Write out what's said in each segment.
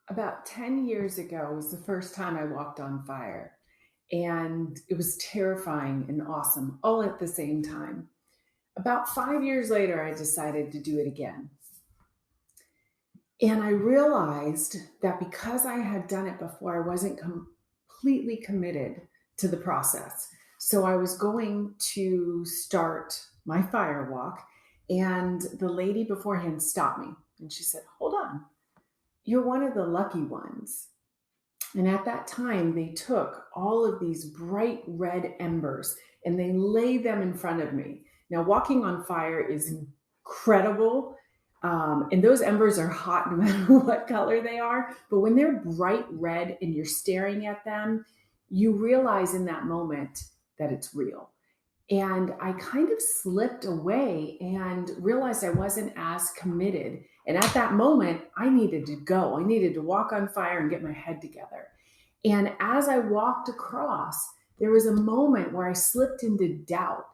About 10 years ago was the first time I walked on fire. And it was terrifying and awesome all at the same time. About 5 years later, I decided to do it again. And I realized that because I had done it before, I wasn't completely committed to the process. So I was going to start my fire walk, and the lady beforehand stopped me and she said, "Hold on, you're one of the lucky ones." And at that time, they took all of these bright red embers and they laid them in front of me. Now, walking on fire is incredible. And those embers are hot no matter what color they are. But when they're bright red and you're staring at them, you realize in that moment that it's real. And I kind of slipped away and realized I wasn't as committed. And at that moment, I needed to go. I needed to walk on fire and get my head together. And as I walked across, there was a moment where I slipped into doubt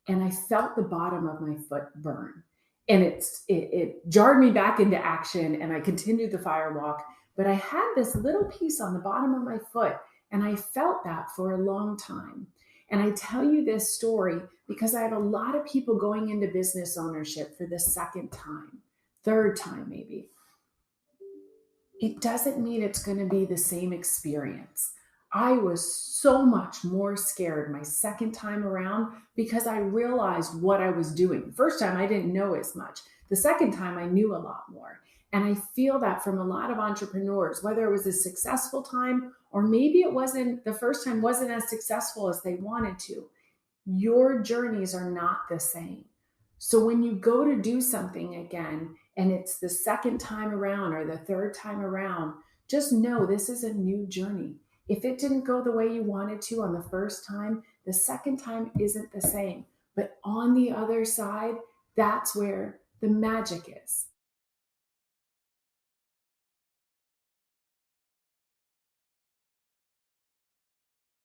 and I felt the bottom of my foot burn. And it jarred me back into action and I continued the fire walk. But I had this little piece on the bottom of my foot and I felt that for a long time. And I tell you this story because I have a lot of people going into business ownership for the second time, third time maybe. It doesn't mean it's going to be the same experience. I was so much more scared my second time around because I realized what I was doing. The first time I didn't know as much. The second time I knew a lot more. And I feel that from a lot of entrepreneurs, whether it was a successful time or maybe it wasn't, the first time wasn't as successful as they wanted to. Your journeys are not the same. So when you go to do something again, and it's the second time around or the third time around, just know this is a new journey. If it didn't go the way you wanted to on the first time, the second time isn't the same. But on the other side, that's where the magic is.